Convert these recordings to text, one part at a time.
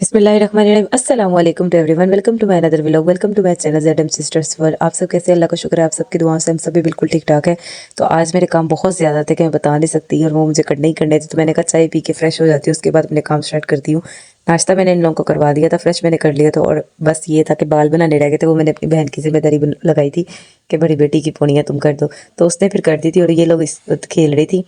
बिस्मिल्लाहिर्रहमानिर्रहीम। अस्सलाम वालेकुम to everyone. Welcome to my another vlog. Welcome to my channel ZM sisters world. आप सब कैसे? अल्लाह का शुक्र है, आप सबकी दुआओं से हम सभी बिल्कुल ठीक ठाक है। तो आज मेरे काम बहुत ज़्यादा थे कि मैं बता नहीं सकती और वो मुझे करने ही करने थे। तो मैंने कहा चाय पी के फ्रेश हो जाती हूँ, उसके बाद अपने काम स्टार्ट करती हूँ। नाश्ता मैंने इन लोगों को करवा दिया था, फ्रेश मैंने कर लिया था और बस ये था कि बाल बनाने रह गए थे। वो मैंने अपनी बहन की जिम्मेदारी लगाई थी कि बड़ी बेटी की पूनियाँ तुम कर दो, तो उसने फिर कर दी थी और ये लोग इस खेल रही थी।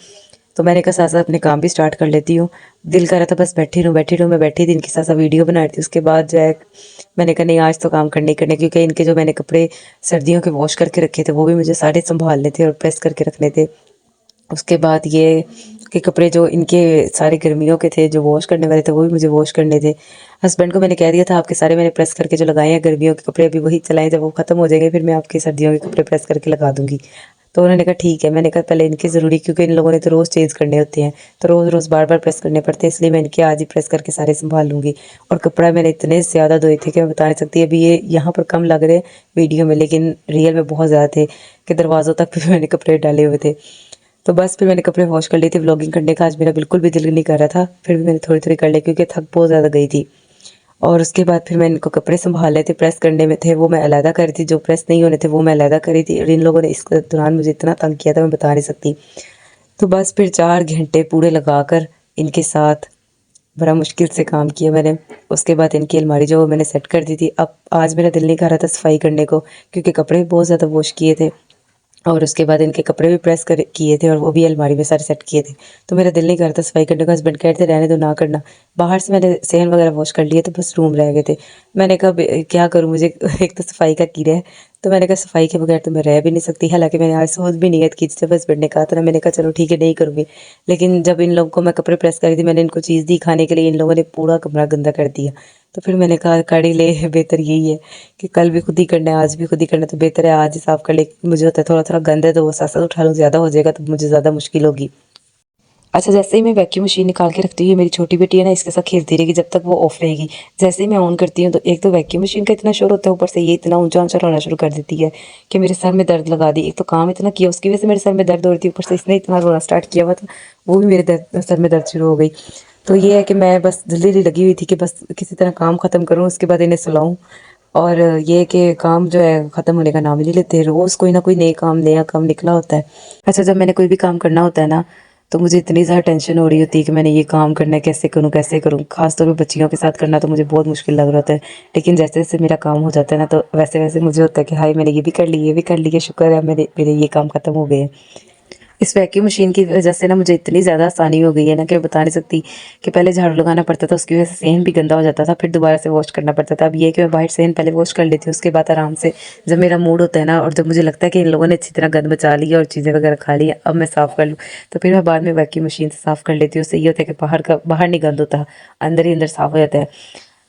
तो मैंने कहा साथ साथ अपने काम भी स्टार्ट कर लेती हूँ। दिल कर रहा था बस बैठी रहूँ। मैं बैठी थी, इनके साथ साथ वीडियो बना रही थी। उसके बाद जो है मैंने कहा नहीं आज तो काम करने ही करने, क्योंकि इनके जो मैंने कपड़े सर्दियों के वॉश करके रखे थे वो भी मुझे सारे संभालने थे और प्रेस करके रखने थे। उसके बाद ये के कपड़े जो इनके सारे गर्मियों के थे जो वॉश करने वाले थे वो भी मुझे वॉश करने थे। हस्बैंड को मैंने कह दिया था आपके सारे मैंने प्रेस करके जो लगाए हैं गर्मियों के कपड़े अभी वही चलाएं, जब वो ख़त्म हो जाएंगे फिर मैं आपके सर्दियों के कपड़े प्रेस करके लगा दूंगी। तो उन्होंने कहा ठीक है। मैंने कहा पहले इनकी ज़रूरी, क्योंकि इन लोगों ने तो रोज़ चेंज करने होते हैं, तो रोज़ रोज़ बार बार प्रेस करने पड़ते हैं, इसलिए मैं इनके आज ही प्रेस करके सारे संभाल लूँगी। और कपड़ा मैंने इतने ज़्यादा धोए थे कि मैं बता नहीं सकती। अभी ये यहाँ पर कम लग रहे वीडियो में, लेकिन रियल में बहुत ज़्यादा थे कि दरवाज़ों तक भी मैंने कपड़े डाले हुए थे। तो बस फिर मैंने कपड़े वॉश कर लिए थे। व्लॉगिंग करने का आज मेरा बिल्कुल भी दिल नहीं कर रहा था, फिर भी मैंने थोड़ी थोड़ी कर ली क्योंकि थक बहुत ज़्यादा गई थी। और उसके बाद फिर मैं इनको कपड़े संभाल रहे थे, प्रेस करने में थे वो मैं अलहदा कर रही थी, जो प्रेस नहीं होने थे वो मैं अलहदा कर रही थी। और इन लोगों ने इस दौरान मुझे इतना तंग किया था मैं बता नहीं सकती। तो बस फिर 4 घंटे पूरे लगाकर इनके साथ बड़ा मुश्किल से काम किया मैंने। उसके बाद इनकी अलमारी जो मैंने सेट कर दी थी। अब आज मेरा दिल नहीं कर रहा था सफाई करने को, क्योंकि कपड़े भी बहुत ज़्यादा वॉश किए थे और उसके बाद इनके कपड़े भी प्रेस कर किए थे और वो भी अलमारी में सारे सेट किए थे। तो मेरा दिल नहीं कर रहा था सफाई करने का। हस्बैंड कहते थे रहने दो, ना करना। बाहर से मैंने सहन वगैरह वॉश कर लिए, तो बस रूम रह गए थे। मैंने कहा क्या करूँ, मुझे एक तो सफाई का कीड़ा है। तो मैंने कहा सफाई के बगैर तो मैं रह भी नहीं सकती। हालांकि मैंने आज सोच भी नीयत की थी, जब हस्बैंड ने कहा था ना मैंने कहा चलो ठीक है नहीं करूँगी। लेकिन जब इन लोगों को मैं कपड़े प्रेस कर रही थी, मैंने इनको चीज़ दी खाने के लिए, इन लोगों ने पूरा कमरा गंदा कर दिया। तो फिर मैंने कहा कर ही ले, बेहतर यही है कि कल भी खुद ही करना है आज भी खुद ही करना है, तो बेहतर है आज ही साफ़ कर ले। मुझे होता है थोड़ा थोड़ा गंद है तो वो साथ साथ उठा लूँ, ज़्यादा हो जाएगा तो मुझे ज़्यादा मुश्किल होगी। अच्छा, जैसे ही मैं वैक्यूम मशीन निकाल के रखती हूँ, ये मेरी छोटी बेटी है ना, इसके साथ खेलती रहेगी जब तक वो ऑफ रहेगी। जैसे ही मैं ऑन करती हूँ तो एक तो वैक्यूम मशीन का इतना शोर होता है, ऊपर से ये इतना ऊंचा ऊंचा रोना शुरू कर देती है कि मेरे सर में दर्द लगा दी। एक तो काम इतना किया उसकी वजह से मेरे सर में दर्द हो रही थी, ऊपर से इसने इतना रोना स्टार्ट किया हुआ था, वो भी मेरे सर में दर्द शुरू हो गई। तो ये है कि मैं बस जल्दी जल्दी लगी हुई थी कि बस किसी तरह काम ख़त्म करूँ, उसके बाद इन्हें सुलाऊँ। और ये कि काम जो है ख़त्म होने का नाम ही नहीं लेते, रोज़ कोई ना कोई नया काम निकला होता है। अच्छा, जब मैंने कोई भी काम करना होता है ना, तो मुझे इतनी ज़्यादा टेंशन हो रही होती है कि मैंने ये काम करना है, कैसे करूँ। ख़ास तौर पे बच्चियों के साथ करना तो मुझे बहुत मुश्किल लग रहा होता है। लेकिन जैसे जैसे मेरा काम हो जाता है ना, तो वैसे वैसे मुझे होता है कि हाय मैंने ये भी कर ली है, शुक्र है मेरे मेरे ये काम ख़त्म हो गए हैं। इस वैक्यूम मशीन की वजह से ना मुझे इतनी ज़्यादा आसानी हो गई है ना कि मैं बता नहीं सकती। कि पहले झाड़ू लगाना पड़ता था, उसकी वजह से सहन भी गंदा हो जाता था, फिर दोबारा से वॉश करना पड़ता था। अब ये है कि मैं बाहर सहन पहले वॉश कर लेती हूँ, उसके बाद आराम से जब मेरा मूड होता है ना और जब मुझे लगता है कि इन लोगों ने अच्छी तरह गंद मचा लिया और चीज़ें वगैरह खा ली, अब मैं साफ़ कर लूँ, तो फिर मैं बाद में वैक्यूम मशीन से साफ़ कर लेती हूँ। उससे ये होता है कि बाहर नहीं गंद होता, अंदर ही अंदर साफ़ हो जाता है।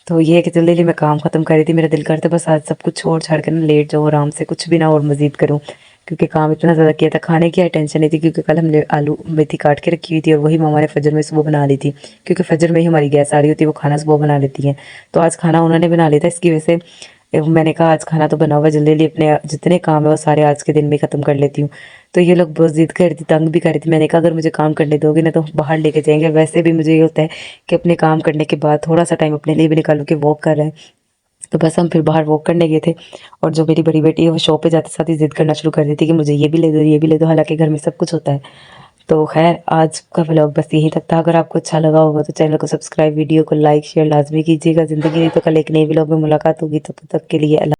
तो ये है कि जल्दी जल्दी मैं काम ख़त्म कर रही थी। मेरा दिल करता बस आज सब कुछ छोड़ छाड़ कर ना लेट जाऊँ आराम से, कुछ भी ना और मज़ीद करूँ, क्योंकि काम इतना ज़्यादा किया था। खाने की टेंशन नहीं थी, क्योंकि कल हमने आलू मेथी काट के रखी हुई थी और वही मामा ने फजर में सुबह बना ली थी, क्योंकि फजर में ही हमारी गैस आ रही होती है, वो खाना सुबह बना लेती हैं। तो आज खाना उन्होंने बना लिया था, इसकी वजह से मैंने कहा आज खाना तो बना हुआ है, जल्दी जल्दी अपने जितने काम है वो सारे आज के दिन में ख़त्म कर लेती हूँ। तो ये लोग बहुत ज़िद कर रही थी, तंग भी कर रही थी। मैंने कहा अगर मुझे काम करने दोगे ना तो बाहर लेके जाएंगे। वैसे भी मुझे ये होता है कि अपने काम करने के बाद थोड़ा सा टाइम अपने लिए भी निकालूं कि वॉक कर रहे हैं। तो बस हम फिर बाहर वॉक करने गए थे। और जो मेरी बड़ी बेटी है वो शॉप पे जाते साथ ही ज़िद करना शुरू कर देती कि मुझे ये भी ले दो ये भी ले दो, हालांकि घर में सब कुछ होता है। तो खैर आज का व्लॉग बस यहीं तक था। अगर आपको अच्छा लगा होगा तो चैनल को सब्सक्राइब, वीडियो को लाइक शेयर लाजमी कीजिएगा। ज़िंदगी नहीं तो कल एक नई व्लॉग में मुलाकात होगी, तब तक के लिए अल्लाह।